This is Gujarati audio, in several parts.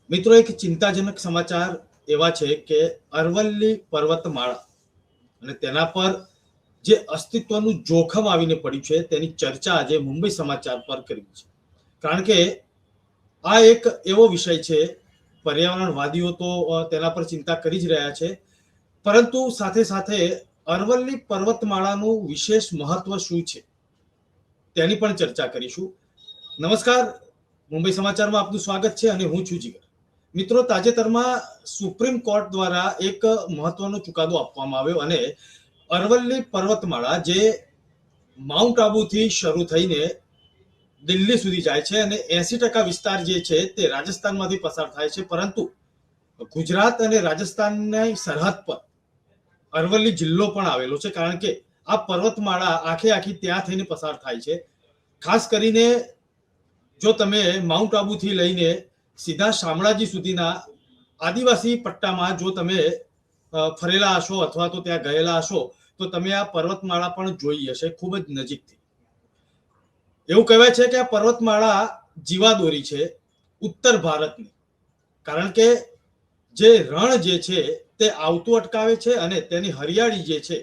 મિત્રો, એક ચિંતાજનક સમાચાર એવા છે કે અરવલ્લી પર્વતમાળા અને તેના પર જે અસ્તિત્વનું જોખમ આવીને પડ્યું છે તેની ચર્ચા આજે મુંબઈ સમાચાર પર કરી છે. કારણ કે આ એક એવો વિષય છે, પર્યાવરણવાદીઓ તો તેના પર ચિંતા કરી જ રહ્યા છે, પરંતુ સાથે સાથે અરવલ્લી પર્વતમાળાનું વિશેષ મહત્વ શું છે તેની પણ ચર્ચા કરીશું. નમસ્કાર, મુંબઈ સમાચારમાં આપનું સ્વાગત છે અને હું છું જીગર. મિત્રો, તાજેતરમાં સુપ્રીમ કોર્ટ દ્વારા એક મહત્વનો ચુકાદો આપવામાં આવ્યો અને અરવલ્લી પર્વતમાળા જે માઉન્ટ આબુથી શરૂ થઈને દિલ્હી સુધી જાય છે અને 80% વિસ્તાર જે છે તે રાજસ્થાનમાંથી પસાર થાય છે, પરંતુ ગુજરાત અને રાજસ્થાનની સરહદ પર અરવલ્લી જિલ્લો પણ આવેલો છે, કારણ કે આ પર્વતમાળા આખી ત્યાં થઈને પસાર થાય છે. ખાસ કરીને જો તમે માઉન્ટ આબુથી લઈને સીધા શામળાજી સુધીના આદિવાસી પટ્ટામાં જો તમે ફરેલા હશો અથવા તો ત્યાં ગયેલા હશો તો તમે આ પર્વતમાળા પણ જોઈ હશે ખૂબ જ નજીકથી. એવું કહેવાય છે કે આ પર્વતમાળા જીવાદોરી છે ઉત્તર ભારતની, કારણ કે જે રણ જે છે તે આવતું અટકાવે છે અને તેની હરિયાળી જે છે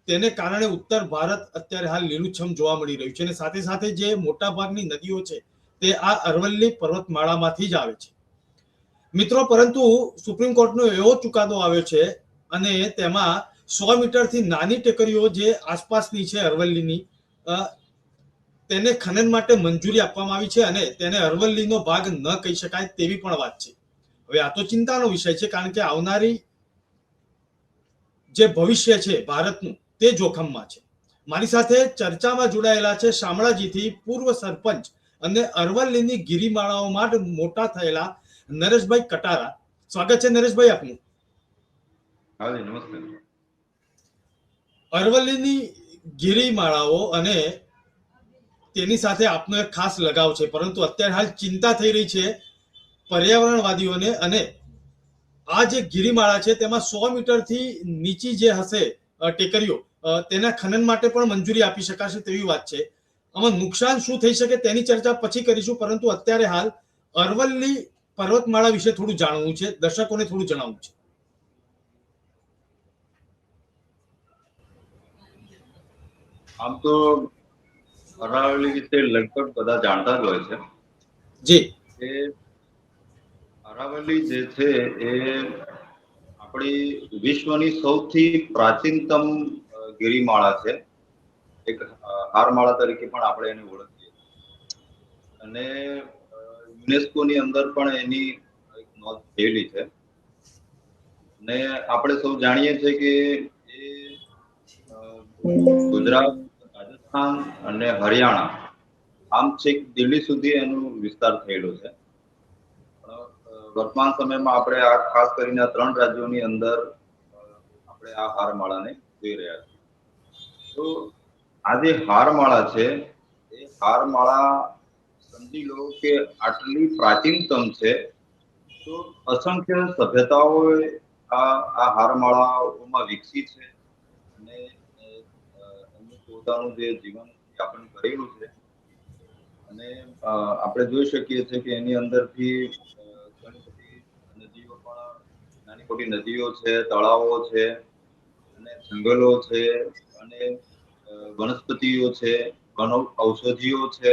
તેને કારણે ઉત્તર ભારત અત્યારે હાલ લીલુંછમ જોવા મળી રહ્યું છે. અને સાથે સાથે જે મોટા ભાગની નદીઓ છે તે આ અરવલ્લી પર્વતમાળામાંથી જ આવે છે. મિત્રો, પરંતુ સુપ્રીમ કોર્ટનો એવો ચુકાદો આવ્યો છે અને તેમાં 100 મીટરથી નાની ટેકરીઓ જે આસપાસની છે અરવલ્લીની, તેને ખનન માટે મંજૂરી આપવામાં આવી છે અને તેને અરવલ્લીનો ભાગ ન કહી શકાય તેવી પણ વાત છે. હવે આ તો ચિંતાનો વિષય છે, કારણ કે આવનારી જે ભવિષ્ય છે ભારતનું તે જોખમમાં છે. મારી સાથે ચર્ચામાં જોડાયેલા છે શામળાજીથી પૂર્વ સરપંચ અને અરવલ્લીની ગિરિમાળાઓ માટે મોટા થયેલા નરેશભાઈ કટારા. સ્વાગત છે નરેશભાઈ આપનું. હા, નમસ્તે. અરવલ્લીની ગિરિમાળાઓ અને તેની સાથે આપનો એક ખાસ લગાવ છે, પરંતુ અત્યારે હાલ ચિંતા થઈ રહી છે પર્યાવરણવાદીઓને, અને આ જે ગિરિમાળા છે તેમાં 100 મીટરથી નીચી જે હશે ટેકરીઓ તેના ખનન માટે પણ મંજૂરી આપી શકાશે તેવી વાત છે. આમાં નુકસાન શું થઈ શકે તેની ચર્ચા પછી કરીશું, પરંતુ અત્યારે હાલ અરવલ્લી પર્વતમાળા વિશે થોડું જાણવું છે, દર્શકોને થોડું જણાવવું છે. આમ તો અરાવલી વિશે લગભગ બધા જાણતા જ હોય છે. જી. એ અરાવલી જે છે એ આપણી વિશ્વની સૌથી પ્રાચીનતમ ગિરિમાળા છે. એક હારમાળા તરીકે પણ આપણે એને ઓળખીએ અને યુનેસ્કોની અંદર પણ એની એક નોંધ થયેલી છે. અને આપણે સૌ જાણીએ છીએ કે એ ગુજરાત, રાજસ્થાન અને હરિયાણા આમ છેક દિલ્હી સુધી એનો વિસ્તાર થયેલો છે. વર્તમાન સમયમાં આપણે આ ખાસ કરીને આ 3 રાજ્યોની અંદર આપણે આ હારમાળાને જોઈ રહ્યા છીએ. તો આ જે હારમાળા છે એ હારમાળા સમજી લો કે આટલી પ્રાચીનતમ છે, તો અસંખ્ય સભ્યતાઓએ આ હારમાળાઓમાં વિકસી છે અને એમનું પોતાનું જે જીવન યાપન કરેલું છે. અને આપણે જોઈ શકીએ છીએ કે એની અંદરથી ઘણી બધી નદીઓ પણ, નાની મોટી નદીઓ છે, તળાવો છે અને જંગલો છે અને વનસ્પતિઓ છે, ઔષધિઓ છે,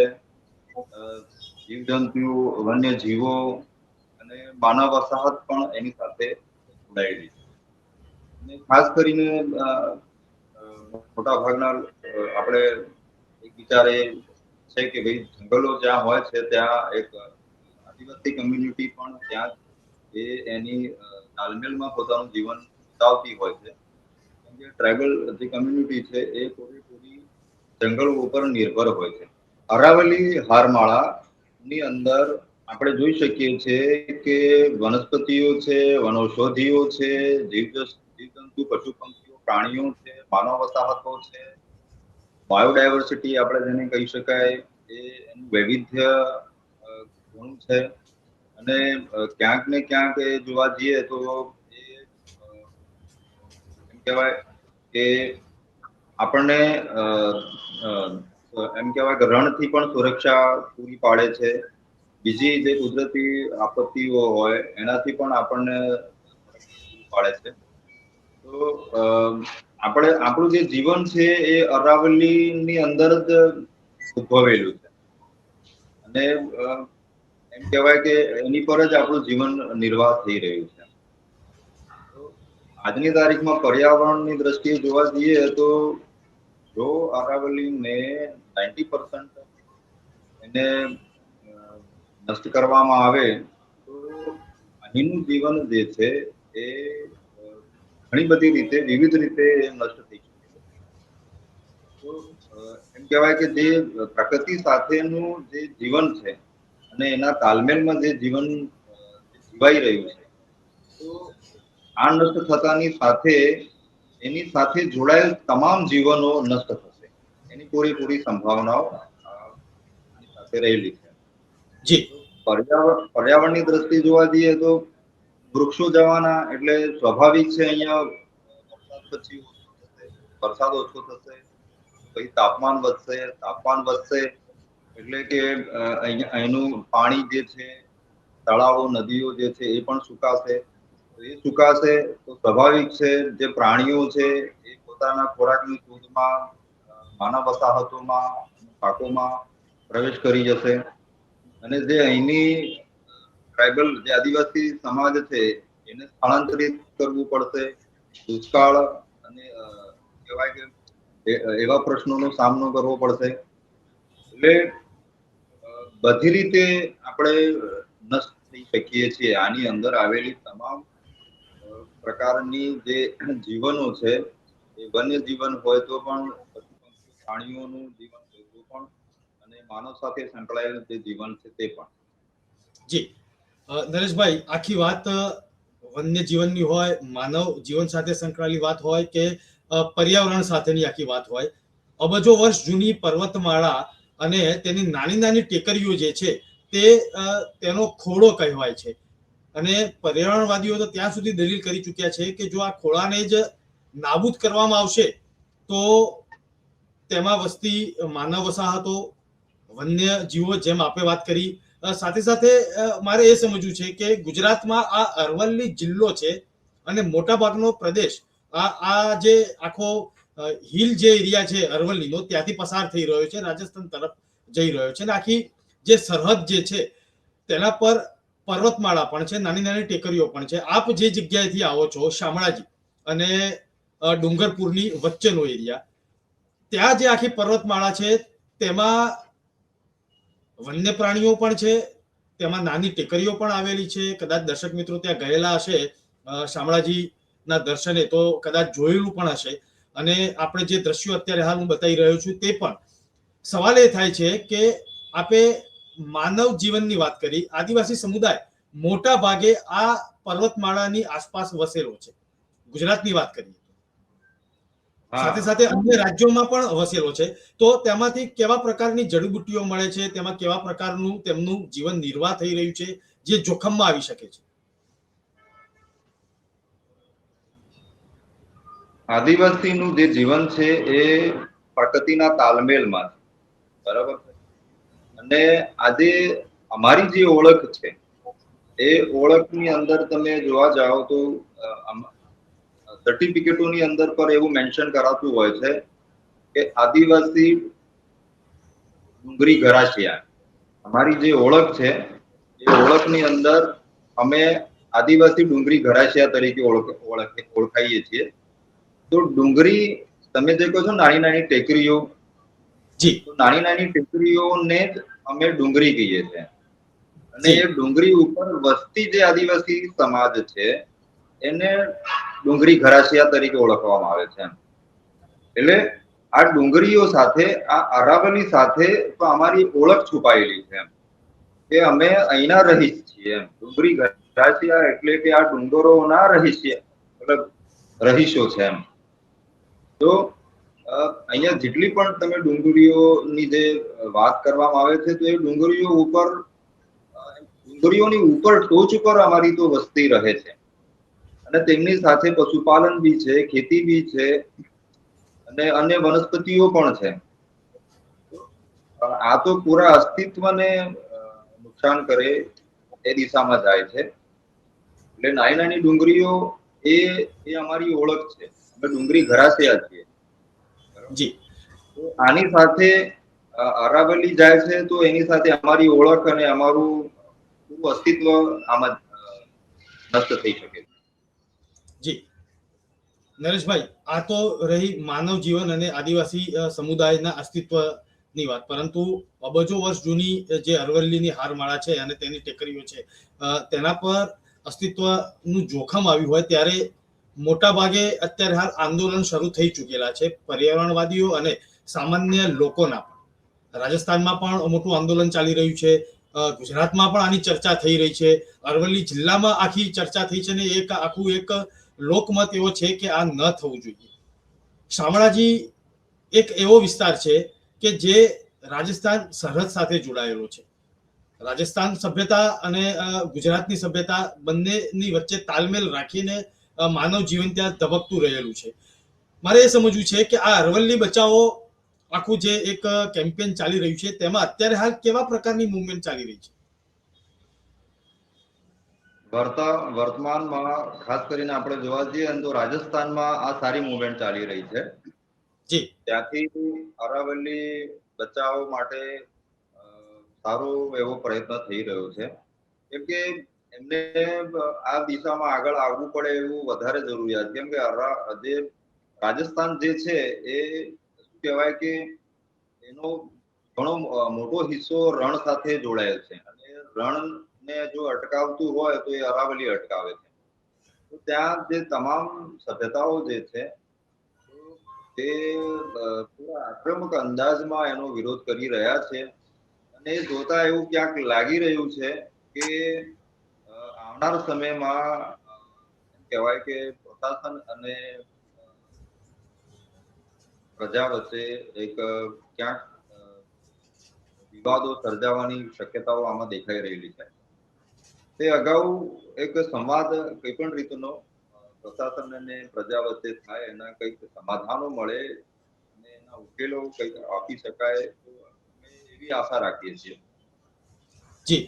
જીવજંતુઓ, વન્ય જીવો અને માનવ વસાહત પણ એની સાથે જોડાયેલી છે. અને ખાસ કરીને મોટા ભાગના આપણે એક વિચારે છે કે ભાઈ જંગલો જ્યાં હોય છે ત્યાં એક આદિવાસી કમ્યુનિટી પણ ત્યાં એની તાલમેલમાં પોતાનું જીવન વિતાવતી હોય છે. ટ્રાઇબલ જે કમ્યુનિટી છે એ પૂરી જંગલો ઉપર નિર્ભર હોય છે. અરાવલી હારમાળા ની અંદર આપણે જોઈ શકીએ છીએ કે વનસ્પતિઓ છે, વનૌષધિઓ છે, જીવજંતુ, પશુ પંખીઓ, પ્રાણીઓ છે, માનવ વસાહતો છે, બાયોડાયવર્સિટી આપણે જેને કહી શકાય એ એનું વૈવિધ્ય ઘણું છે. અને ક્યાંક ને ક્યાંક એ જોવા જઈએ તો એ એમ કહેવાય કે આપણને એમ કહેવાય કે રણથી પણ સુરક્ષા પૂરી પાડે છે બીજી જે કુદરતી આપત્તિઓ હોય એનાથી પણ આપણને પૂરું પાડે છે. તો આપણું જે જીવન છે એ અરાવલીની અંદર જ ઉદ્ભવેલું છે અને એમ કહેવાય કે એની પર જ આપણું જીવન નિર્વાહ થઈ રહ્યું છે. તો આજની તારીખમાં પર્યાવરણની દ્રષ્ટિએ જોવા જઈએ તો જો અરાવલીને 90% એને નષ્ટ કરવામાં આવે તો અહીંનું જીવન જે છે એ ઘણી બધી રીતે વિવિધ રીતે નષ્ટ થઈ શકે છે. તો એમ કહેવાય કે જે પ્રકૃતિ સાથેનું જે જીવન છે અને એના તાલમેલમાં જે જીવન જીવાઈ રહ્યું છે, તો આ નષ્ટ થતાની સાથે એની સાથે જોડાયેલ તમામ જીવનો નષ્ટ થશે એની પૂરેપૂરી સંભાવનાઓ આની સાથે રહેલી છે. જી. તો પર્યાવરણની દ્રષ્ટિએ જોવા જઈએ તો વૃક્ષો જવાના એટલે સ્વાભાવિક છે, અહીંયા વરસાદ પછી ઓછો થશે, વરસાદ ઓછો થશે, પછી તાપમાન વધશે એટલે કે અહીંનું પાણી જે છે, તળાવો નદીઓ જે છે એ પણ સુકાશે. તો સ્વાભાવિક છે જે પ્રાણીઓ છે એ પોતાના ખોરાકની શોધમાં માનવ વસાહતોમાં પાકોમાં પ્રવેશ કરી જશે અને જે અહીંની ટ્રાઇબલ જે આદિવાસી સમાજ છે એને સ્થળાંતરિત કરવું પડશે. દુષ્કાળ અને કહેવાય કે એવા પ્રશ્નોનો સામનો કરવો પડશે. એટલે બધી રીતે આપણે નષ્ટ થઈ શકીએ છીએ. આની અંદર આવેલી તમામ પ્રકારની જે જીવનો છે એ વન્ય જીવન હોય તો પણ, પશુ પંખી પ્રાણીઓનું જીવન હોય તો પણ અને માનવ સાથે સંકળાયેલ જે જીવન છે તે પણ. જી. નરેશભાઈ, આખી વાત વન્ય જીવનની હોય, માનવ જીવન સાથે સંકળાયેલી વાત હોય કે પર્યાવરણ સાથેની આખી વાત હોય, અબજો વર્ષ જૂની પર્વતમાળા અને તેની નાની નાની ટેકરીઓ જે છે તે તેનો ખોળો કહેવાય છે. અને પર્યાવરણવાદીઓ તો ત્યાં સુધી દલીલ કરી ચૂક્યા છે કે જો આ ખોળાને જ નાબૂદ કરવામાં આવશે તો તેમાં વસતી માનવ વસાહતો, વન્ય જીવો, જેમ આપણે વાત કરી, સાથે સાથે મારે એ સમજવું છે કે ગુજરાતમાં આ અરવલ્લી જિલ્લો છે અને મોટા ભાગનો પ્રદેશ આ જે આખો હિલ જે એરિયા છે અરવલ્લીનો, ત્યાંથી પસાર થઈ રહ્યો છે, રાજસ્થાન તરફ જઈ રહ્યો છે અને આખી જે સરહદ જે છે તેના પર પર્વતમાળા પણ છે, નાની નાની ટેકરીઓ પણ છે. આપ જે જગ્યાએથી આવો છો, શામળાજી અને ડુંગરપુરની વચ્ચેનો એરિયા, ત્યાં જે આખી પર્વતમાળા છે તેમાં વન્ય પ્રાણીઓ પણ છે, તેમાં નાની ટેકરીઓ પણ આવેલી છે. કદાચ દર્શક મિત્રો ત્યાં ગયેલા હશે શામળાજીના દર્શને તો કદાચ જોયેલું પણ હશે. અને આપણે જે દ્રશ્યો અત્યારે હાલ હું બતાવી રહ્યો છું તે પણ. સવાલ એ થાય છે કે આપે માનવ જીવનની વાત કરી, આદિવાસી સમુદાય મોટા ભાગે આ પર્વતમાળાની આસપાસ વસેલો છે, ગુજરાતની વાત કરીએ સાથે સાથે અન્ય રાજ્યોમાં પણ વસેલો છે. તો તેમાંથી કેવા પ્રકારની જડીબુટ્ટીઓ મળે છે, તેમાં કેવા પ્રકારનું તેમનું જીવન નિર્વાહ થઈ રહ્યું છે જે જોખમમાં આવી શકે છે? આદિવાસીનું જે જીવન છે એ પ્રકૃતિના તાલમેલમાં છે, બરાબર છે. અને આજે અમારી જે ઓળખ છે એ ઓળખની અંદર તમે જોવા જાઓ તો સર્ટિફિકેટોની અંદર પર એવું મેન્શન કરાતું હોય છે કે આદિવાસી ડુંગરી ગરાસિયા. અમારી જે ઓળખ છે એ ઓળખની અંદર અમે આદિવાસી ડુંગરી ગરાસિયા તરીકે ઓળખાઈએ છીએ. તો ડુંગરી, તમે જે કહો છો નાની નાની ટેકરીઓ, જી, તો નાની નાની ટેકરીઓને જ અમે ડુંગરી કહીએ છીએ. અને એ ડુંગરી ઉપર વસતી જે આદિવાસી સમાજ છે એને ડુંગરી ગરાસિયા તરીકે ઓળખવામાં આવે છે. એટલે આ ડુંગરીઓ સાથે, આ અરાવલી સાથે તો અમારી ઓળખ છુપાયેલી છે કે અમે અહીંના રહીશ છીએ. ડુંગરી ગરાસિયા એટલે કે આ ડુંગરોના રહીશ, મતલબ રહીશો છે એમ. તો અહીંયા જેટલી પણ તમે ડુંગરીઓની જે વાત કરવામાં આવે છે તો એ ડુંગરીઓની ઉપર ટોચ ઉપર અમારી તો વસ્તી રહે છે અને તેમની સાથે પશુપાલન બી છે, ખેતી બી છે અને અન્ય વનસ્પતિઓ પણ છે. આ તો પૂરા અસ્તિત્વને નુકસાન કરે એ દિશામાં જાય છે. એટલે નાની નાની ડુંગળીઓ એ અમારી ઓળખ છે. અમે ડુંગળી ઘરાસિયા છીએ. જી. તો આની સાથે અરાવલી જાય છે તો એની સાથે અમારી ઓળખ અને અમારું પૂરું અસ્તિત્વ આમાં નષ્ટ થઈ શકે છે. જી નરેશભાઈ, આ તો રહી માનવ જીવન અને આદિવાસી સમુદાયના અસ્તિત્વની વાત, પરંતુ અબજો વર્ષ જૂની જે અરવલ્લીની હારમાળા છે અને તેની ટેકરીઓ છે, તેના પર અસ્તિત્વનું જોખમ આવ્યું હોય ત્યારે મોટા ભાગે અત્યારે હાલ આંદોલન શરૂ થઈ ચૂકેલા છે પર્યાવરણવાદીઓ અને સામાન્ય લોકોના પણ. રાજસ્થાનમાં પણ મોટું આંદોલન ચાલી રહ્યું છે, ગુજરાતમાં પણ આની ચર્ચા થઈ રહી છે, અરવલ્લી જિલ્લામાં આખી ચર્ચા થઈ છે ને એક લોકમત એવો છે કે આ ન થવું જોઈએ. શામળાજી એક એવો વિસ્તાર છે કે જે રાજસ્થાન સરહદ સાથે જોડાયેલો છે. રાજસ્થાન સભ્યતા અને ગુજરાતની સભ્યતા બંનેની વચ્ચે તાલમેલ રાખીને માનવ જીવન ત્યાં ધબકતું રહેલું છે. મારે એ સમજવું છે કે આ અરવલ્લી બચાવો આખું જે એક કેમ્પેન ચાલી રહ્યું છે તેમાં અત્યારે હાલ કેવા પ્રકારની મૂવમેન્ટ ચાલી રહી છે? વર્તમાનમાં ખાસ કરીને આપણે જોવા જઈએ તો રાજસ્થાનમાં આ સારી મુવમેન્ટ ચાલી રહી છે. જી. ત્યાંથી અરાવલી બચાવ માટે સારો એવો પ્રયત્ન થઈ રહ્યો છે, કેમ કે એમને આ દિશામાં આગળ આવવું પડે એવું વધારે જરૂરિયાત, કેમ કે જે રાજસ્થાન જે છે એ શું કહેવાય કે એનો ઘણો મોટો હિસ્સો રણ સાથે જોડાયેલ છે અને રણ ને જો અટકાવતું હોય તો એ અરાવલી અટકાવે છે. તો ત્યાં જે તમામ સભ્યતાઓ જે છે તે પૂરા આક્રમક અંદાજમાં એનો વિરોધ કરી રહ્યા છે અને એ જોતા એવું ક્યાંક લાગી રહ્યું છે કે આવનાર સમયમાં એમ કહેવાય કે પ્રશાસન અને પ્રજા વચ્ચે એક ક્યાંક વિવાદો સર્જાવાની શક્યતાઓ આમાં દેખાઈ રહેલી છે. તે અગાઉ એક સંવાદ કઈ પણ રીતનો પ્રશાસન અને પ્રજા વચ્ચે થાય, એના કંઈક સમાધાનો મળે અને એના ઉકેલો કંઈક આપી શકાય, તો અમે એવી આશા રાખીએ છીએ. જી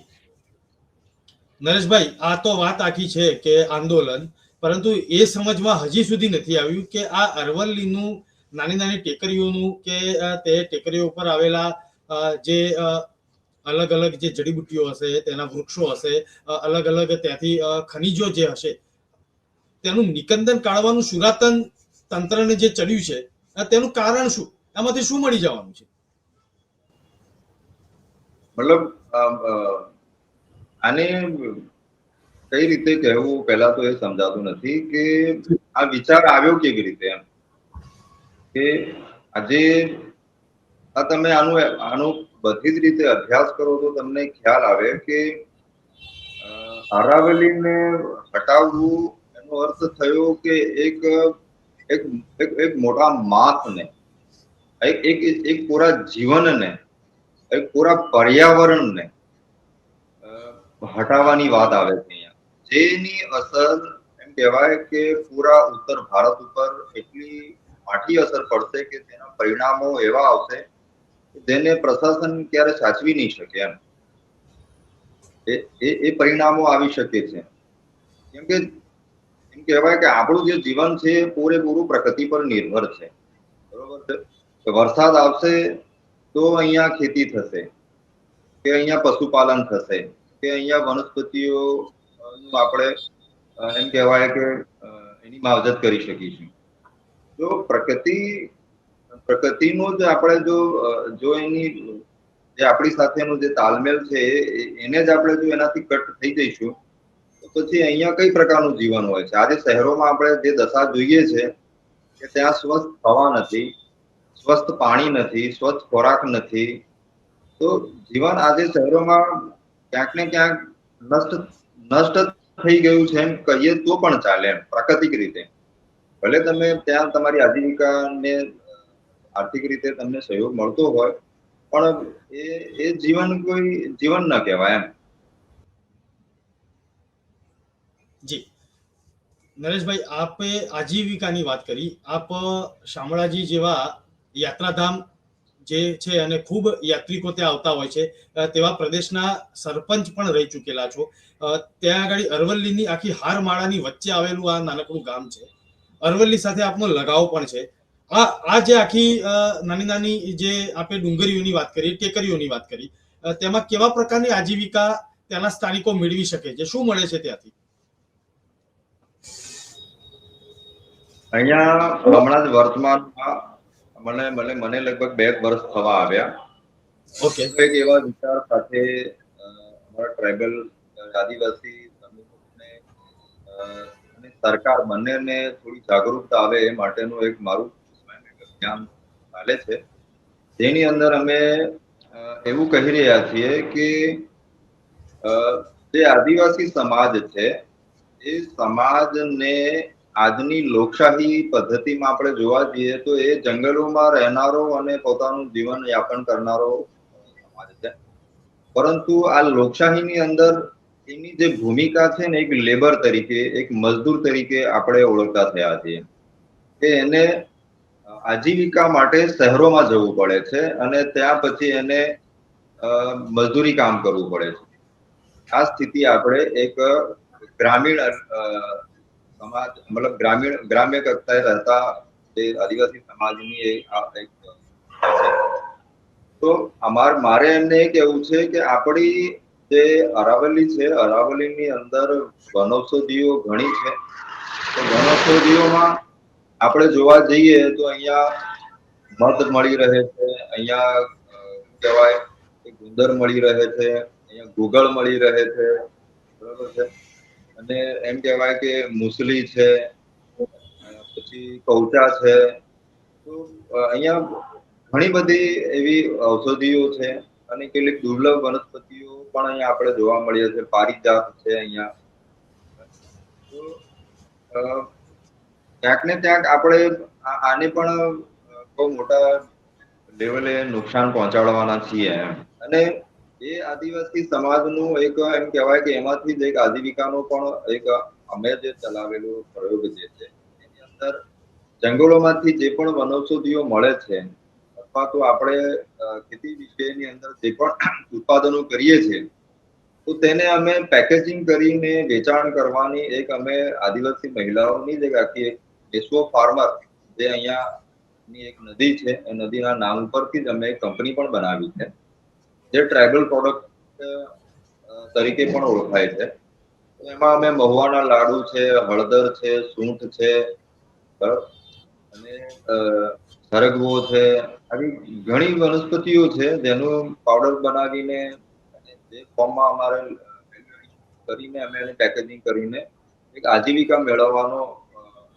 નરેશભાઈ, આ તો વાત આખી છે કે આંદોલન, પરંતુ એ સમજમાં હજી સુધી નથી આવ્યું કે આ અરવલ્લીનું નાની નાની ટેકરીઓનું કે તે ટેકરીઓ ઉપર આવેલા જે અલગ અલગ જે જડીબુટ્ટીઓ હશે, તેના વૃક્ષો હશે, અલગ અલગ ત્યાંથી ખનિજો જે હશે, તેનું નિકંદન કાઢવાનું સુરાતન તંત્રને જે ચડ્યું છે, તેનું કારણ શું? એમાંથી શું મળી જવાનું છે? મતલબ આને કઈ રીતે કહેવું પહેલા તો એ સમજાતું નથી કે આ વિચાર આવ્યો કેવી રીતે, એમ કે આજે આ તમે આનો બધી જ રીતે અભ્યાસ કરો તો તમને ખ્યાલ આવે કે અરાવલીને હટાવવું એનો અર્થ થયો કે એક એક એક મોટા માસને, એક પૂરા જીવનને, એક પૂરા પર્યાવરણને હટાવવાની વાત આવે છે અહીંયા, જેની અસર એમ કહેવાય કે પૂરા ઉત્તર ભારત ઉપર એટલી માઠી અસર પડશે કે તેના પરિણામો એવા આવશે જેને પ્રશાસન ક્યારે સાચવી નહીં શકે. એ પરિણામો આવી શકે છે, કેમ કે એમ કહેવાય કે આપણું જે જીવન છે પૂરેપૂરું પ્રકૃતિ પર નિર્ભર છે, બરોબર છે. વરસાદ આવશે તો અહીંયા ખેતી થશે, કે અહીંયા પશુપાલન થશે, કે અહીંયા વનસ્પતિઓ આપણે એમ કહેવાય કે એની માવજત કરી શકીશું. જો પ્રકૃતિનો જ આપણે જો એની જે આપણી સાથેનો જે તાલમેલ છે એને જ આપણે જો એનાથી કટ થઈ જઈશું તો પછી અહીંયા કઈ પ્રકારનું જીવન હોય છે? આજે શહેરોમાં આપણે જે દશા જોઈએ છે કે ત્યાં સ્વસ્થ હવા નથી, સ્વસ્થ પાણી નથી, સ્વચ્છ ખોરાક નથી. તો જીવન આજે શહેરોમાં ક્યાંક ને ક્યાંક નષ્ટ થઈ ગયું છે એમ કહીએ તો પણ ચાલે, એમ પ્રાકૃતિક રીતે. ભલે તમે ત્યાં તમારી આજીવિકાને આર્થિક રીતે તમને સહયોગ મળતો હોય, પણ એ જીવન કોઈ જીવન ન કહેવાય એમ. જી નરેશભાઈ, આપે આજીવિકાની વાત કરી. આપ શામળાજી જેવા યાત્રાધામ જે છે અને ખૂબ યાત્રિકો ત્યાં આવતા હોય છે, તેવા પ્રદેશના સરપંચ પણ રહી ચૂકેલા છો. ત્યાં આગળ અરવલ્લીની આખી હારમાળાની વચ્ચે આવેલું આ નાનકડું ગામ છે. અરવલ્લી સાથે આપનો લગાવ પણ છે. આ જે આખી નાની નાની જે આપણે ડુંગરીઓની વાત કરી, ટેકરીઓની વાત કરી, તેમાં કેવા પ્રકારની આજીવિકા ત્યાંના સ્થાનિકો મેળવી શકે છે? શું મળે છે ત્યાંથી? અહીંયા હમણાં જ વર્તમાનમાં મને લગભગ 2 વર્ષ થવા આવ્યા. ઓકે. એક એવા વિચાર સાથે અમારા ટ્રાઇબલ આદિવાસી સમૂહોને અને સરકાર બંનેને થોડી જાગૃતતા આવે એ માટેનું એક મારું અભિયાન ચાલે છે. જેની અંદર અમે એવું કહી રહ્યા છીએ કે જે આદિવાસી સમાજ છે એ સમાજને આજની લોકશાહી પદ્ધતિમાં આપણે જોવા જઈએ તો એ જંગલોમાં રહેનારો અને પોતાનું જીવન યાપન કરનારો સમાજ છે. પરંતુ આ લોકશાહીની અંદર એની જે ભૂમિકા છે ને એક લેબર તરીકે, એક મજદૂર તરીકે આપણે ઓળખતા થયા છીએ કે એને આજીવિકા માટે શહેરોમાં જવું પડે છે અને ત્યાં પછી એને મજદૂરી કામ કરવું પડે છે. આ સ્થિતિ આપણે એક ગ્રામીણ સમાજ મતલબ ગ્રામ્ય કક્ષાએ રહેતા જે આદિવાસી સમાજની એક તો મારે એમને એ કહેવું છે કે આપણી જે અરાવલી છે, અરાવલીની અંદર વનૌષધિઓ ઘણી છે. તો વનૌષધિઓમાં આપણે જોવા જઈએ તો અહીંયા મધ મળી રહે છે, અહીંયા કહેવાય ગુંદર મળી રહે છે, અહીંયા ગુગળ મળી રહે છે, બરોબર છે. અને એમ કહેવાય કે મુસલી છે, પછી કૌચા છે. તો અહીંયા ઘણી બધી એવી ઔષધિઓ છે અને કેટલીક દુર્લભ વનસ્પતિઓ પણ અહીંયા આપણે જોવા મળીએ છે. પારિજાત છે અહીંયા. તો ક્યાંક ને ક્યાંક આપણે આને પણ બહુ મોટા લેવલે નુકસાન પહોંચાડવાના છીએ એમ. અને એ આદિવાસી સમાજનું એક એમ કહેવાય કે એમાંથી જ એક આજીવિકાનો પણ એક અમે જે ચલાવેલો પ્રયોગ જે છે એની અંદર જંગલોમાંથી જે પણ વનૌષધિઓ મળે છે અથવા તો આપણે ખેતી વિષયની અંદર જે પણ ઉત્પાદનો કરીએ છીએ તો તેને અમે પેકેજિંગ કરીને વેચાણ કરવાની એક અમે આદિવાસી મહિલાઓની જ એક આખી એક વિશ્વ ફાર્મર જે અહીંયાની એક નદી છે એ નદીના નામ ઉપરથી જ અમે એક કંપની પણ બનાવી છે જે ટ્રાઇબલ પ્રોડક્ટ તરીકે પણ ઓળખાય છે. એમાં અમે મહુવાના લાડુ છે, હળદર છે, સૂંઠ છે અને સરગવો છે, આવી ઘણી વનસ્પતિઓ છે જેનું પાવડર બનાવીને જે ફોર્મમાં અમારે કરીને અમે એને પેકેજિંગ કરીને એક આજીવિકા મેળવવાનો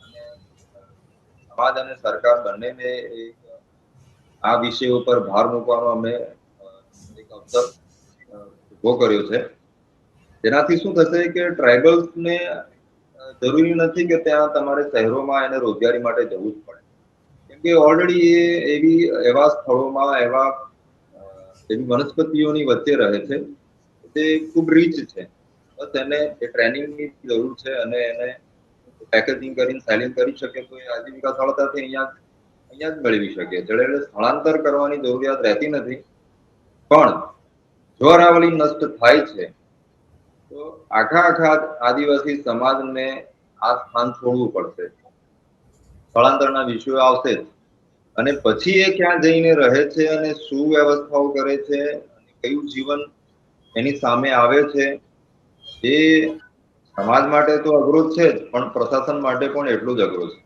અને સમાજ અને સરકાર બંનેને એક આ વિષય ઉપર ભાર મૂકવાનો અમે એક અવસર ઉભો કર્યો છે. જેનાથી શું થશે કે ટ્રાઇબલ્સને જરૂરી નથી કે ત્યાં તમારે શહેરોમાં એને રોજગારી માટે જવું જ પડે, કેમ કે ઓલરેડી એવા સ્થળોમાં એવી વનસ્પતિઓની વચ્ચે રહે છે તે ખૂબ રીચ છે. બસ એને એ ટ્રેનિંગની જરૂર છે અને એને પેકેજિંગ કરીને સેલિંગ કરી શકે તો એ આજીવિકા સરળતાથી અહીંયા જ મેળવી શકે છે. એટલે સ્થળાંતર કરવાની જરૂરિયાત રહેતી નથી. પણ જો અરાવલી નષ્ટ થાય છે તો આખા આદિવાસી સમાજને આ સ્થાન છોડવું પડશે. સ્થળાંતરના વિષયો આવશે જ. અને પછી એ ક્યાં જઈને રહે છે અને શું વ્યવસ્થાઓ કરે છે અને કયું જીવન એની સામે આવે છે એ સમાજ માટે તો અઘરું છે જ પણ પ્રશાસન માટે પણ એટલું જ અઘરું છે.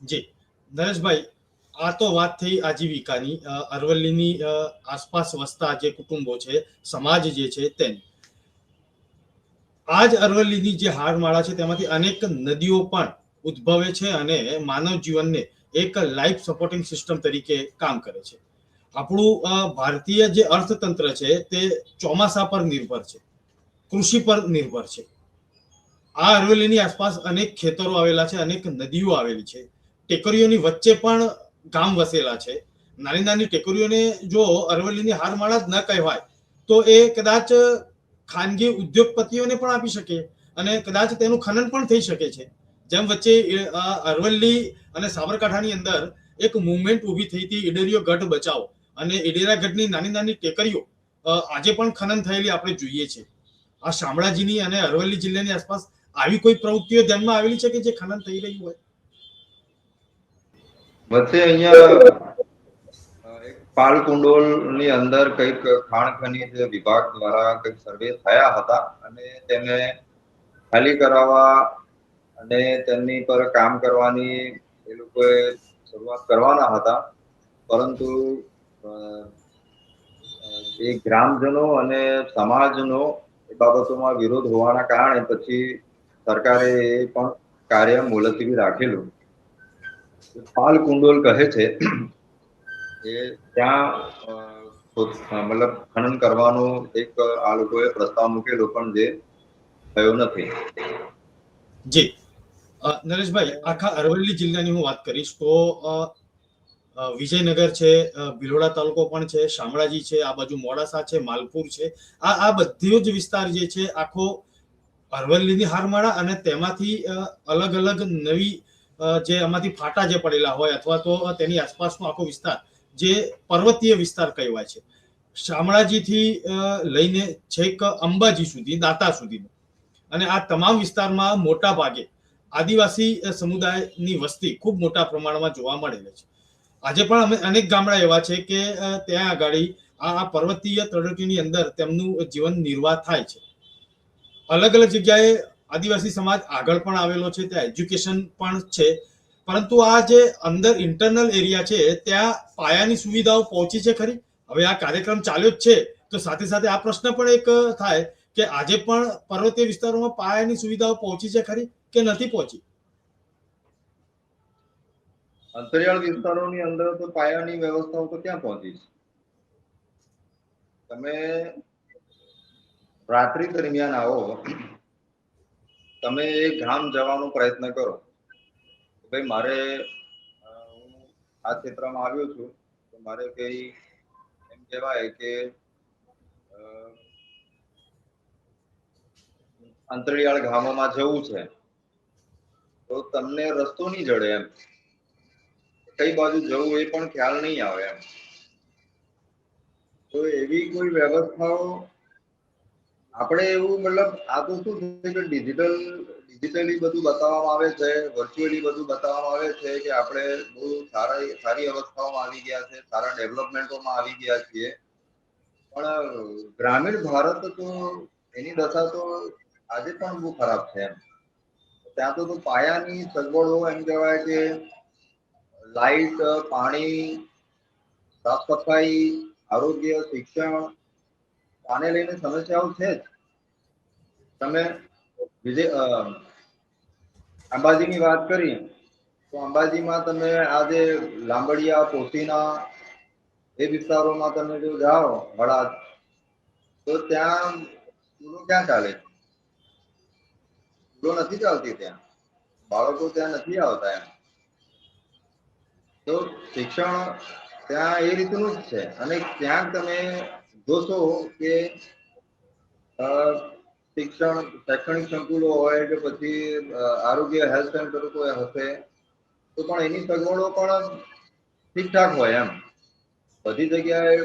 જી નરેશભાઈ, આ તો વાત થઈ આજીવિકાની, અરવલ્લીની આસપાસ વસતા જે કુટુંબો છે, સમાજ જે છે તેની. આજ અરવલ્લીની જે હારમાળા છે તેમાંથી અનેક નદીઓ પણ ઉદ્ભવે છે અને માનવ જીવનને એક લાઈફ સપોર્ટિંગ સિસ્ટમ તરીકે કામ કરે છે. આપણું ભારતીય જે અર્થતંત્ર છે તે ચોમાસા પર નિર્ભર છે, કૃષિ પર નિર્ભર છે. આ અરવલ્લીની આસપાસ અનેક ખેતરો આવેલા છે, અનેક નદીઓ આવેલી છે, ટેકરીઓની વચ્ચે પણ ગામ વસેલા છે. નાની નાની ટેકરીઓને જો અરવલ્લીની હારમાળા જ ન કહેવાય તો એ કદાચ ખાનગી ઉદ્યોગપતિઓને પણ આપી શકે અને કદાચ તેનું ખનન પણ થઈ શકે છે. જેમ વચ્ચે અરવલ્લી અને સાબરકાંઠાની અંદર એક મુવમેન્ટ ઊભી થઈ હતી, ઈડરિયો ગઢ બચાવો, અને ઈડેરા ગઢની નાની નાની ટેકરીઓ આજે પણ ખનન થયેલી આપણે જોઈએ છે. આ શામળાજીની અને અરવલ્લી જિલ્લાની આસપાસ આવી કોઈ પ્રવૃત્તિઓ ધ્યાનમાં આવેલી છે કે જે ખનન થઈ રહ્યું હોય? વચ્ચે અહીંયા એક પાલકુંડોલ ની અંદર કંઈક ખાણ ખનીજ વિભાગ દ્વારા કંઈક સર્વે થયા હતા અને તેને ખાલી કરાવવા અને તેમની પર કામ કરવાની એ લોકોએ શરૂઆત કરવાના હતા, પરંતુ એ ગ્રામજનો અને સમાજનો એ બાબતોમાં વિરોધ હોવાના કારણે પછી સરકારે એ પણ કાર્ય મુલતવી રાખેલું. પાલકુંડોલ કહે છે એ ત્યાં મતલબ ખનન કરવાનો એક આ લોકોએ પ્રસ્તાવ મૂકેલો, પણ જે થયો નથી. જી નરેશભાઈ, આખા અરવલ્લી જિલ્લાની હું વાત કરીશ તો વિજયનગર છે, ભિલોડા તાલુકો પણ છે, શામળાજી છે, આ બાજુ મોડાસા છે, માલપુર છે, આ બધો જ વિસ્તાર જે છે આખો અરવલ્લીની હારમાળા, અને તેમાંથી અલગ અલગ નવી જે આમાંથી ફાટા જે પડેલા હોય અથવા તો તેની આસપાસનો આખો વિસ્તાર જે પર્વતીય વિસ્તાર કહેવાય છે. શામળાજીથી લઈને છેક અંબાજી સુધી, દાતા સુધી, અને આ તમામ વિસ્તારમાં મોટા ભાગે આદિવાસી સમુદાયની વસ્તી ખૂબ મોટા પ્રમાણમાં જોવા મળે છે. આજે પણ અનેક ગામડા એવા છે કે ત્યાં આગળ આ પર્વતીય તળેટીની અંદર તેમનું જીવન નિર્વાહ થાય છે. અલગ અલગ જગ્યાએ આદિવાસી સમાજ આગળ પણ આવેલો છે, ત્યાં એજ્યુકેશન પણ છે, પરંતુ આ જે અંદર ઇન્ટરનલ એરિયા છે ત્યાં પાયાની સુવિધાઓ પહોંચી છે ખરી? હવે આ કાર્યક્રમ ચાલ્યો જ છે તો સાથે સાથે આ પ્રશ્ન પણ એક થાય કે આજે પણ પર્વતીય વિસ્તારોમાં પાયાની સુવિધાઓ પહોંચી છે ખરી કે નથી પહોંચી? અંતરિયાળ વિસ્તારોની અંદર તો પાયાની વ્યવસ્થાઓ તો ક્યાં પહોંચી છે? તમે રાત્રિ દરમિયાન આવો, તમે એક ગામ જવાનો પ્રયત્ન કરો, ભાઈ મારે હું આ ક્ષેત્રમાં આવ્યો છું તો મારે કઈ એમ કહેવાય કે અંતરિયાળ ગામોમાં જવું છે, તો તમને રસ્તો નહીં જડે એમ, કઈ બાજુ જવું એ પણ ખ્યાલ નહીં આવે એમ. તો એવી કોઈ વ્યવસ્થાઓ આપણે એવું મતલબ આ તો શું છે કે ડિજિટલી બધું બતાવવામાં આવે છે, વર્ચ્યુઅલી બધું બતાવવામાં આવે છે કે આપણે બહુ સારી અવસ્થાઓમાં આવી ગયા છે, સારા ડેવલપમેન્ટોમાં આવી ગયા છીએ, પણ ગ્રામીણ ભારત તો એની દશા તો આજે પણ બહુ ખરાબ છે એમ. ત્યાં તો પાયાની સગવડો એમ કહેવાય કે લાઈટ, પાણી, સાફ સફાઈ, આરોગ્ય, શિક્ષણ, આને લઈને સમસ્યાઓ છે જ. તમે અંબાજીની વાત કરી તો અંબાજીમાં તમે આજે લાંબડિયા, પોશીના એ વિસ્તારોમાં તમે જો જાઓ હળાદ, તો ત્યાં સ્કૂલો ક્યાં ચાલે? સ્કૂલો નથી ચાલતી ત્યાં, બાળકો ત્યાં નથી આવતા એમ. તો શિક્ષણ ત્યાં એ રીતનું જ છે. અને ત્યાં તમે જોશો કે શિક્ષણ શૈક્ષણિક સંકુલો હોય કે પછી આરોગ્ય હેલ્થ સેન્ટર કોઈ હશે તો પણ એની સગવડો પણ ઠીકઠાક હોય એમ. બધી જગ્યાએ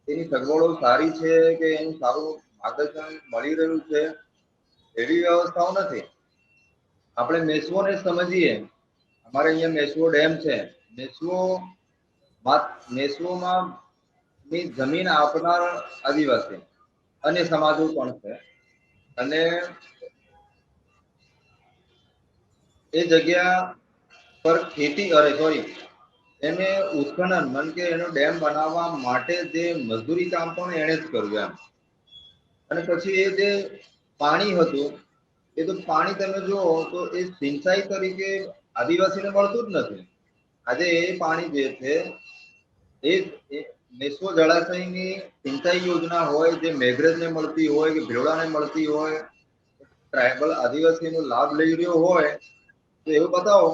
એની સગવડો સારી છે કે એનું સારું માર્ગદર્શન મળી રહ્યું છે એવી વ્યવસ્થાઓ નથી. આપણે મેસવોને સમજીએ, અમારે અહીંયા મેસવો ડેમ છે, મેસવોમાં ની જમીન આપનાર આદિવાસી અને સમાજો પણ છે, અને એ જગ્યા પર એને ઉત્ખનન મન કે એનો ડેમ બનાવવા માટે જે મજદૂરી કામ પણ એણે જ કર્યું એમ. અને પછી એ જે પાણી હતું એ તો પાણી તમે જુઓ તો એ સિંચાઈ તરીકે આદિવાસીને મળતું જ નથી. આજે એ પાણી જે છે એ મેસવો જળાશયની સિંચાઈ યોજના હોય, જે મેઘરજને મળતી હોય કે ભિલોડાને મળતી હોય, ટ્રાયબલ આદિવાસીનો લાભ લઈ રહ્યો હોય તો એવું બતાવો.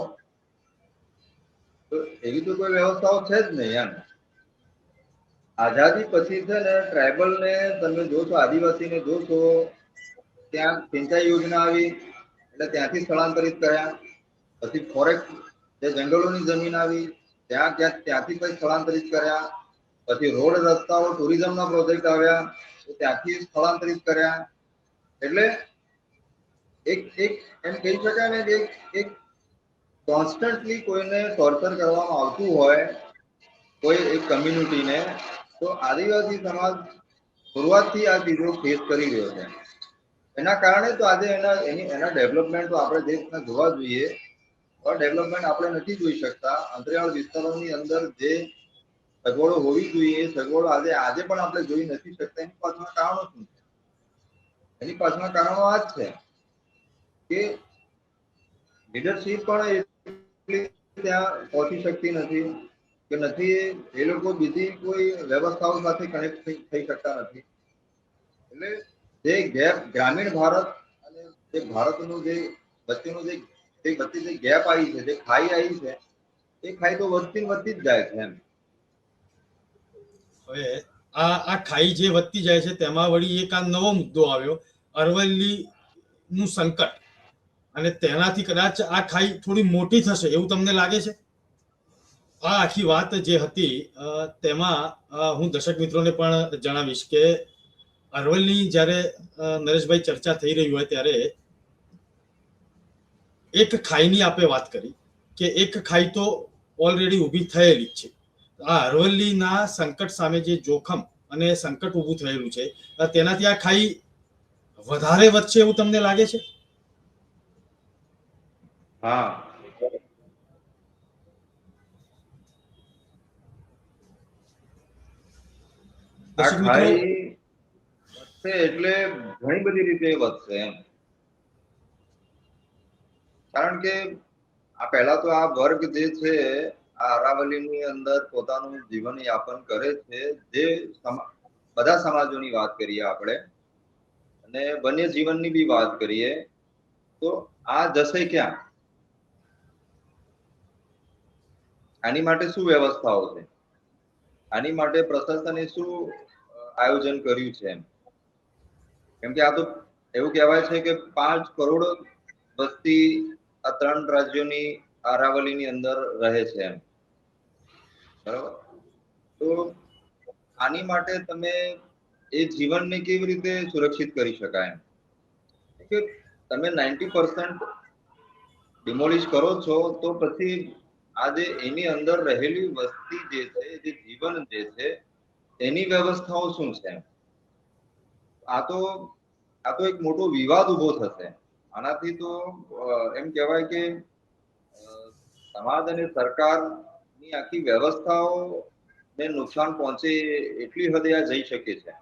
તો એવી તો કોઈ વ્યવસ્થાઓ છે જ નહીં એમ. આઝાદી પછી છે ને ટ્રાયબલને તમે જોશો, આદિવાસીને જોશો, ત્યાં સિંચાઈ યોજના આવી એટલે ત્યાંથી સ્થળાંતરિત કર્યા. પછી ફોરેસ્ટ જે જંગલોની જમીન આવી ત્યાંથી પછી સ્થળાંતરિત કર્યા, પછી રોડ રસ્તાઓ ટુરિઝમના પ્રોજેક્ટ આવ્યા તો ત્યાંથી સ્થળાંતરિત કર્યા. એટલે એક એક એમ કહી શકાય ને કે એક કોન્સ્ટન્ટલી કોઈને ટોર્ચર કરવામાં આવતું હોય કોઈ એક કમ્યુનિટીને, તો આદિવાસી સમાજ શરૂઆતથી આ ચીજો ફેસ કરી રહ્યો છે. એના કારણે તો આજે એના ડેવલપમેન્ટ તો આપણે દેશને જોવા જોઈએ, પણ ડેવલપમેન્ટ આપણે નથી જોઈ શકતા. અંતરિયાળ વિસ્તારોની અંદર જે સગવડો હોવી જોઈએ એ સગવડો આજે પણ આપણે જોઈ નથી શકતા. એની પાછળના કારણો શું છે? એની પાછળના કારણો આ જ છે કે લીડરશીપ પણ એટલી ત્યાં પહોંચી શકતી નથી, કે નથી એ લોકો બીજી કોઈ વ્યવસ્થાઓ સાથે કનેક્ટ થઈ શકતા નથી. એટલે જે ગેપ ગ્રામીણ ભારત અને જે ભારતનું જે વચ્ચેનું જે ગેપ આવી છે, જે ખાઈ આવી છે, એ ખાઈ તો વધતી જ જાય છે એમ. હવે આ ખાઈ જે વધતી જાય છે તેમાં વળી એક આ નવો મુદ્દો આવ્યો, અરવલ્લી નું સંકટ, અને તેનાથી કદાચ આ ખાઈ થોડી મોટી થશે એવું તમને લાગે છે? આ આખી વાત જે હતી તેમાં હું દર્શક મિત્રોને પણ જણાવીશ કે અરવલ્લી જ્યારે નરેશભાઈ ચર્ચા થઈ રહી હોય ત્યારે એક ખાઈની આપણે વાત કરી કે એક ખાઈ તો ઓલરેડી ઊભી થયેલી જ છે. આ અરવલ્લીના સંકટ સામે જે જોખમ અને સંકટ ઊભું થયેલું છે તેનાથી આ ખાઈ વધારે વધશે એવું તમને લાગે છે? હા, આ ખાઈ વધશે એટલે ઘણી બધી રીતે વધશે એમ. કારણ કે આ પહેલા તો આ વર્ગ જે છે આ અરાવલીની અંદર પોતાનું જીવન યાપન કરે છે, જે બધા સમાજોની વાત કરીએ આપણે અને વન્ય જીવનની બી વાત કરીએ તો આ જશે ક્યાં? આની માટે શું વ્યવસ્થાઓ છે? આની માટે પ્રશાસને શું આયોજન કર્યું છે એમ? કેમ કે આ તો એવું કહેવાય છે કે 5 કરોડ વસ્તી આ 3 રાજ્યોની અરાવલીની અંદર રહે છે એમ, બરાબર? તો આની માટે તમે એ જીવનને કેવી રીતે સુરક્ષિત કરી શકાય એમ? કે તમે 90% ડિમોલિશ કરો છો તો પછી આજે એની અંદર રહેલી વસ્તી જે છે, જે જીવન જે છે, એની વ્યવસ્થાઓ શું છે? આ તો એક મોટો વિવાદ ઉભો થશે. આનાથી તો એમ કહેવાય કે સમાજ અને સરકારની આખી વ્યવસ્થાઓ ને નુકસાન પહોંચે એટલી હદે આ જઈ શકે છે.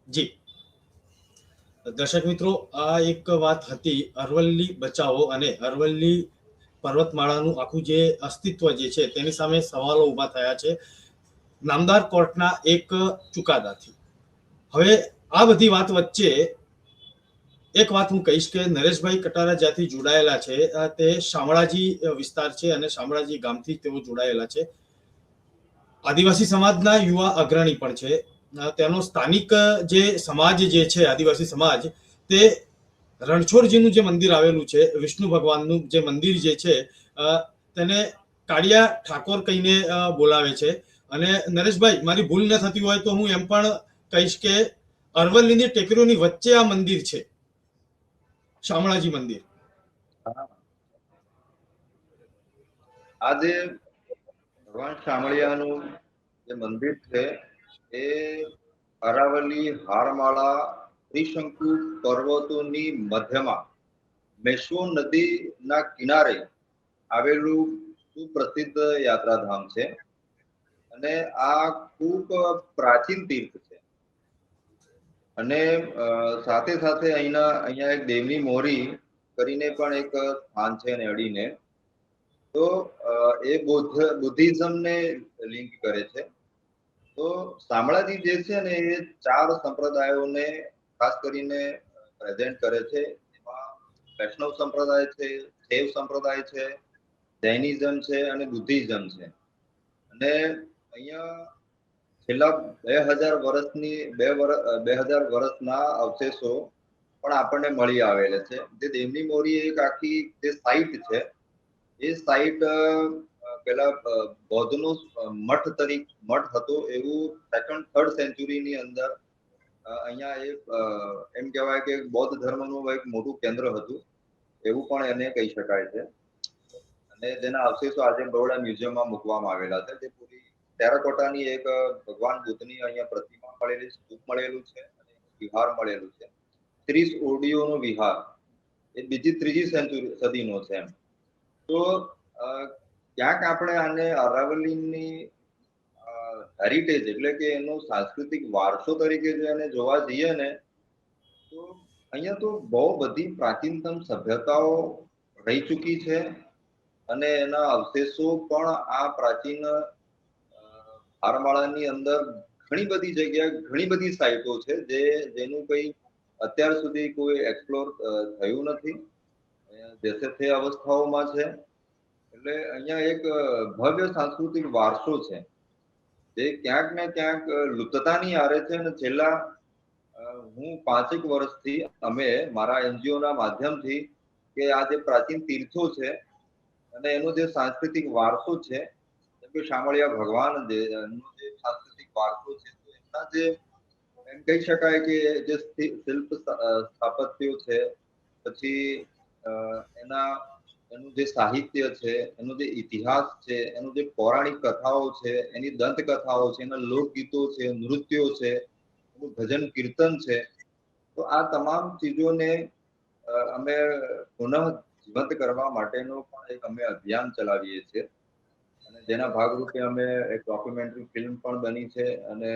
જી દર્શક મિત્રો, આ એક વાત હતી અરવલ્લી બચાવો અને અરવલ્લી પર્વતમાળાનું આખું જે અસ્તિત્વ જે છે તેની સામે સવાલો ઉભા થયા છે નામદાર કોર્ટના એક ચુકાદાથી. હવે આ બધી વાત વચ્ચે એક વાત હું કહીશ કે નરેશભાઈ કટારા જ્યાંથી જોડાયેલા છે તે શામળાજી વિસ્તાર છે અને શામળાજી ગામથી તેઓ જોડાયેલા છે. આદિવાસી સમાજના યુવા અગ્રણી પણ છે. તેનો સ્થાનિક જે સમાજ જે છે આદિવાસી સમાજ, તે રણછોડજીનું જે મંદિર આવેલું છે, વિષ્ણુ ભગવાનનું જે મંદિર જે છે તેને કાળિયા ઠાકોર કહીને બોલાવે છે. અને નરેશભાઈ, મારી ભૂલ ન થતી હોય તો હું એમ પણ કહીશ કે અરવલ્લીની ટેકરીઓની વચ્ચે આ મંદિર છે, શામળાજી મંદિર. આ જે ભગવાન શામળિયાનું જે મંદિર છે એ અરાવલી હારમાળા ત્રિશંકુ પર્વતોની મધ્યમાં મેશ્વો નદીના કિનારે આવેલું સુપ્રસિદ્ધ યાત્રાધામ છે અને આ ખૂબ પ્રાચીન તીર્થ છે. અને સાથે સાથે અહીંયા એક દેવની મોરી કરીને પણ એક સ્થાન છે એને અડીને. તો એ બુદ્ધિઝમને લિંક કરે છે. તો શામળાજી જે છે ને એ 4 સંપ્રદાયોને ખાસ કરીને પ્રેઝન્ટ કરે છે. એમાં વૈષ્ણવ સંપ્રદાય છે, શૈવ સંપ્રદાય છે, જૈનિઝમ છે અને બુદ્ધિઝમ છે. અને અહીંયા છેલ્લા 2000 વર્ષના અવશેષો પણ આપણને મળી આવેલા છે. જે દેવની મોરી એક આખી જે સાઇટ છે એ સાઇટ પેલા બૌદ્ધનો મઠ હતો એવું 2nd 3rd સેન્ચુરીની અંદર અહીંયા એક એમ કહેવાય કે બૌદ્ધ ધર્મનું એક મોટું કેન્દ્ર હતું એવું પણ એને કહી શકાય છે. અને જેના અવશેષો આજે બરોડા મ્યુઝિયમમાં મૂકવામાં આવેલા છે. તે પૂરી ટેરાકોટાની એક ભગવાન બુદ્ધની અહીંયા પ્રતિમા મળેલી, સ્તૂપ મળેલું છે અને વિહાર મળેલું છે. 30 ઓડિયોનો વિહાર એ ત્રીજી સદીનો છે. તો ક્યાંક આપણે આને અરાવલીની હેરિટેજ એટલે કે એનો સાંસ્કૃતિક વારસો તરીકે જો એને જોવા જઈએ ને તો અહીંયા તો બહુ બધી પ્રાચીનતમ સભ્યતાઓ રહી ચૂકી છે અને એના અવશેષો પણ આ પ્રાચીન હારમાળાની અંદર ઘણી બધી જગ્યાએ ઘણી બધી સાઇટો છે જેનું કંઈ અત્યાર સુધી કોઈ એક્સપ્લોર થયું નથી, જેસે તે અવસ્થાઓમાં છે. એટલે અહીંયા એક ભવ્ય સાંસ્કૃતિક વારસો છે જે ક્યાંક ને ક્યાંક લુપ્તતાની આરે છે. અને છેલ્લા હું 5 વર્ષથી અમે મારા એનજીઓના માધ્યમથી કે આ જે પ્રાચીન તીર્થો છે અને એનો જે સાંસ્કૃતિક વારસો છે, જેમ કે શામળિયા ભગવાન એનો જે સાંસ્કૃતિક વારસો છે, તો એમના જે એમ કહી શકાય કે જે શિલ્પ સ્થાપત્યો છે, પછી એનું જે સાહિત્ય છે, એનો જે ઇતિહાસ છે, એનું જે પૌરાણિક કથાઓ છે, એની દંતકથાઓ છે, એના લોકગીતો છે, નૃત્યો છે, એનું ભજન કીર્તન છે, તો આ તમામ ચીજોને અમે પુનઃ જીવંત કરવા માટેનો પણ એક અમે અભિયાન ચલાવીએ છીએ અને જેના ભાગરૂપે અમે એક ડોક્યુમેન્ટરી ફિલ્મ પણ બની છે અને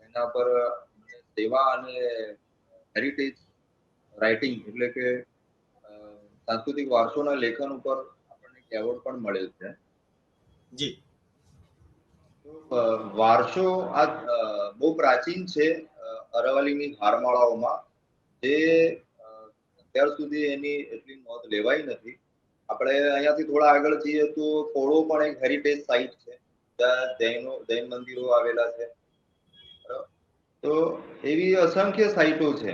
એના પર સેવા અને હેરિટેજ રાઇટિંગ એટલે કે સાંસ્કૃતિક વારસોના લેખન ઉપર આપણને એવોર્ડ પણ મળેલ છે. જી, વારસો આ બહુ પ્રાચીન છે અરવલ્લીની હારમાળાઓમાં, જે અત્યાર સુધી એની એટલી નોંધ લેવાઈ નથી. આપણે અહીંયાથી થોડા આગળ જઈએ તો પોળો પણ એક હેરિટેજ સાઇટ છે, જ્યાં જૈન મંદિરો આવેલા છે. તો એવી અસંખ્ય સાઇટો છે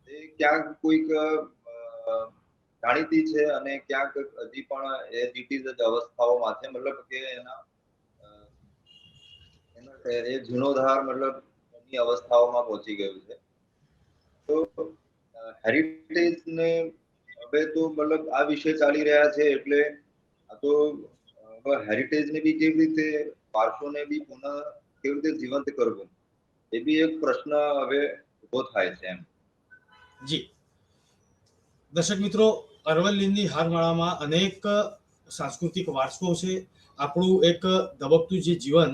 જે ક્યાંક કોઈક જાણીતી છે અને ક્યાંક હજી પણ ઇટ ઇઝ જ અવસ્થાઓમાં છે, મતલબ કે એ જીર્ણોદ્ધાર મતલબ એની અવસ્થાઓમાં પહોંચી ગયું છે. તો હેરિટેજ ને હવે તો મતલબ આ વિષય ચાલી રહ્યા છે એટલે આ તો હેરિટેજ ને બી કેવી રીતે, વારસોને બી પુનઃ કેવી રીતે જીવંત કરવું, એ બી એક પ્રશ્ન હવે ઉભો થાય છે. એમ જી, દર્શક મિત્રો, અરવલ્લીની હારમાળામાં અનેક સાંસ્કૃતિક વારસો છે. આપણું એક ધબકતું જે જીવન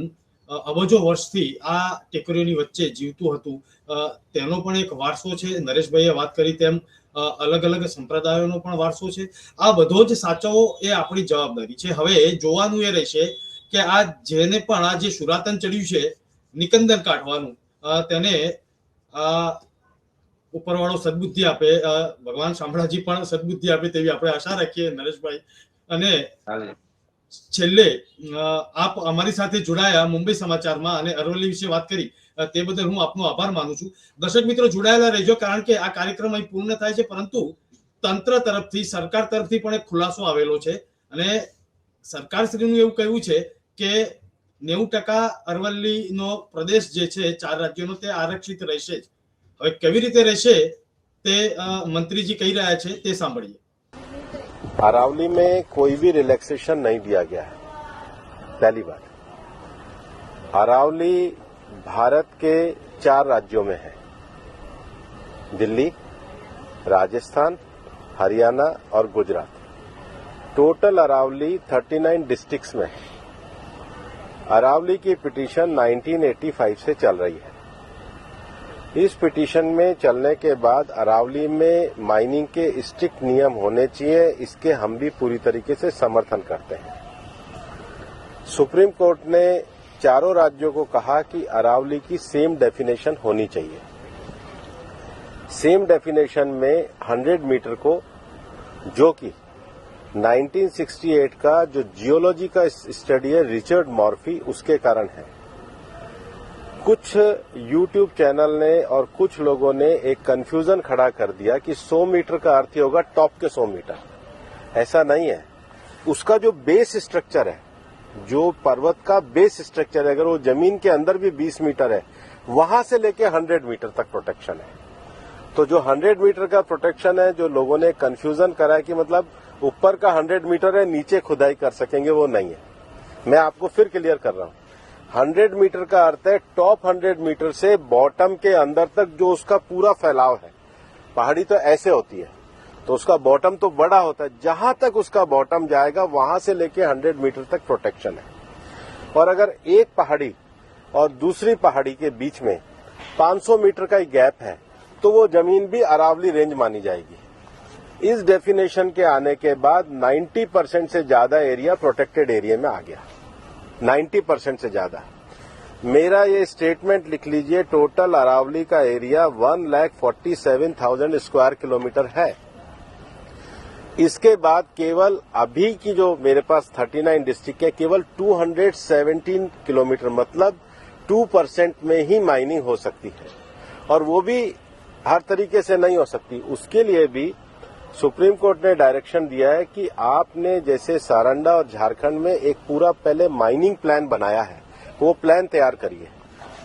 અબજો વર્ષથી આ ટેકરીઓની વચ્ચે જીવતું હતું, તેનો પણ એક વારસો છે. નરેશભાઈએ વાત કરી તેમ અલગ અલગ સંપ્રદાયોનો પણ વારસો છે. આ બધો જ સાચવવો એ આપણી જવાબદારી છે. હવે જોવાનું એ રહેશે કે આ જેને પણ આ જે સુરાતન ચડ્યું છે, નિકંદન કાઢવાનું, તેને ઉપરવાળો સદબુદ્ધિ આપે, ભગવાન શામળાજી પણ સદબુદ્ધિ આપે તેવી આપણે આશા રાખીએ નરેશભાઈ. અને છેલ્લે આપ અમારી સાથે જોડાયા મુંબઈ સમાચારમાં અને અરવલ્લી વિશે વાત કરી, તે બદલ હું આપનો આભાર માનું છું. દર્શક મિત્રો, જોડાયેલા રહેજો, કારણ કે આ કાર્યક્રમ અહીં પૂર્ણ થાય છે, પરંતુ તંત્ર તરફથી, સરકાર તરફથી પણ એક ખુલાસો આવેલો છે અને સરકારશ્રીનું એવું કહેવું છે કે 90% અરવલ્લીનો પ્રદેશ જે છે 4 રાજ્યોનો, તે આરક્ષિત રહેશે જ. હવે કેવી રીતે રહેશે તે મંત્રીજી કહી રહ્યા છે, તે સાંભળીએ. अरावली में कोई भी रिलैक्सेशन नहीं दिया गया है. पहली बात, अरावली भारत के 4 राज्यों में है, दिल्ली, राजस्थान, हरियाणा और गुजरात. टोटल अरावली 39 डिस्ट्रिक्ट्स में है. अरावली की पिटीशन 1985 से चल रही है. इस पिटीशन में चलने के बाद अरावली में माइनिंग के स्ट्रिक्ट नियम होने चाहिए, इसके हम भी पूरी तरीके से समर्थन करते हैं. सुप्रीम कोर्ट ने चारों राज्यों को कहा कि अरावली की सेम डेफिनेशन होनी चाहिए. सेम डेफिनेशन में 100 मीटर को, जो कि 1968 का जो जियोलॉजी का स्टडी है रिचर्ड मॉर्फी, उसके कारण है. कुछ यूट्यूब चैनल ने और कुछ लोगों ने एक कंफ्यूजन खड़ा कर दिया कि 100 मीटर का अर्थ ही होगा टॉप के 100 मीटर. ऐसा नहीं है. उसका जो बेस स्ट्रक्चर है, जो पर्वत का बेस स्ट्रक्चर है, अगर वो जमीन के अंदर भी 20 मीटर है, वहां से लेके 100 मीटर तक प्रोटेक्शन है। तो जो 100 मीटर का प्रोटेक्शन है, जो लोगों ने कंफ्यूजन करा है कि मतलब ऊपर का 100 मीटर है, नीचे खुदाई कर सकेंगे, वो नहीं है। मैं आपको फिर क्लियर कर रहा हूं, 100 मीटर का अर्थ है टॉप 100 मीटर से बॉटम के अंदर तक जो उसका पूरा फैलाव है। पहाड़ी तो ऐसे होती है, तो उसका बॉटम तो बड़ा होता है, जहां तक उसका बॉटम जाएगा वहां से लेके 100 मीटर तक प्रोटेक्शन है। और अगर एक पहाड़ी और दूसरी पहाड़ी के बीच में 500 मीटर का ही गैप है, तो वो जमीन भी अरावली रेंज मानी जाएगी। इस डेफिनेशन के आने के बाद 90% से ज्यादा एरिया प्रोटेक्टेड एरिया में आ गया, 90% से ज्यादा। मेरा ये स्टेटमेंट लिख लीजिए, टोटल अरावली का एरिया 1,47,000 स्क्वायर किलोमीटर है। इसके बाद केवल अभी की जो मेरे पास 39 डिस्ट्रिक्ट है, केवल 217 किलोमीटर मतलब 2% में ही माइनिंग हो सकती है, और वो भी हर तरीके से नहीं हो सकती। उसके लिए भी सुप्रीम कोर्ट ने डायरेक्शन दिया है कि आपने जैसे सारंडा और झारखंड में एक पूरा पहले माइनिंग प्लान बनाया है, वो प्लान तैयार करिए।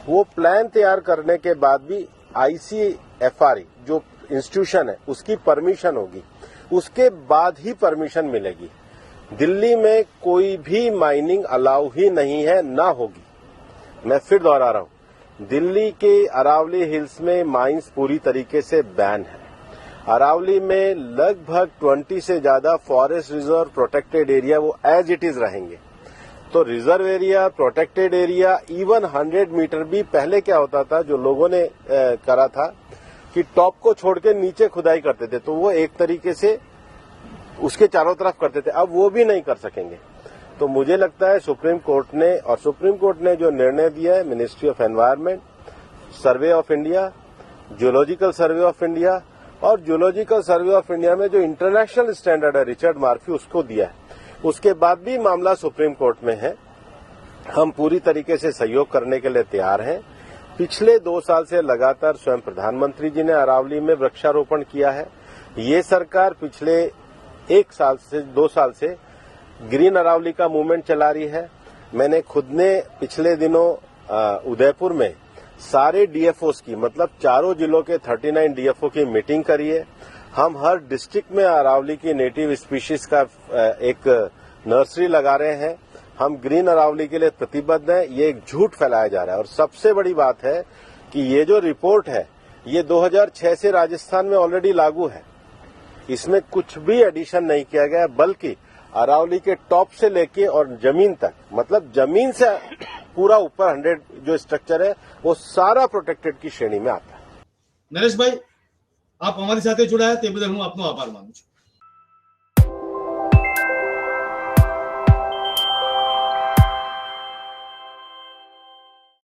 वो प्लान तैयार करने के बाद भी ICFR जो इंस्टीट्यूशन है उसकी परमिशन होगी, उसके बाद ही परमिशन मिलेगी। दिल्ली में कोई भी माइनिंग अलाउ ही नहीं है, ना होगी। मैं फिर दोहरा रहा हूं, दिल्ली के अरावली हिल्स में माइंस पूरी तरीके से बैन है। अरावली में लगभग 20 से ज्यादा फॉरेस्ट रिजर्व प्रोटेक्टेड एरिया वो एज इट इज रहेंगे। तो reserve area, protected area, even 100 metre भी पहले क्या होता था, जो लोगों ने करा था कि टॉप को छोड़ के नीचे खुदाई करते थे, तो वो एक तरीके से उसके चारों तरफ करते थे, अब वो भी नहीं कर सकेंगे। तो मुझे लगता है सुप्रीम कोर्ट ने जो निर्णय दिया है, ministry of environment, survey of India, geological survey of India, और जियोलॉजिकल सर्वे ऑफ इंडिया में जो इंटरनेशनल स्टैंडर्ड है रिचर्ड मार्फी, उसको दिया है। उसके बाद भी मामला सुप्रीम कोर्ट में है। हम पूरी तरीके से सहयोग करने के लिए तैयार हैं। पिछले 2 साल से लगातार स्वयं प्रधानमंत्री जी ने अरावली में वृक्षारोपण किया है। ये सरकार पिछले 2 साल से ग्रीन अरावली का मूवमेंट चला रही है। मैंने खुद ने पिछले दिनों उदयपुर में सारे डीएफओस की, मतलब चारों जिलों के 39 डीएफओ की मीटिंग करी है। हम हर डिस्ट्रिक्ट में अरावली की नेटिव स्पीशीज का एक नर्सरी लगा रहे हैं। हम ग्रीन अरावली के लिए प्रतिबद्ध हैं। ये एक झूठ फैलाया जा रहा है। और सबसे बड़ी बात है कि ये जो रिपोर्ट है, ये 2006 से राजस्थान में ऑलरेडी लागू है। इसमें कुछ भी एडिशन नहीं किया गया, बल्कि अरावली के टॉप से लेके और जमीन तक, मतलब जमीन से पूरा ऊपर 100 जो स्ट्रक्चर है, वो सारा प्रोटेक्टेड की श्रेणी में आता है। નરેશભાઈ, આપ અમારી સાથે જોડાયા તે બદલ હું આપનો આભાર માનું છું।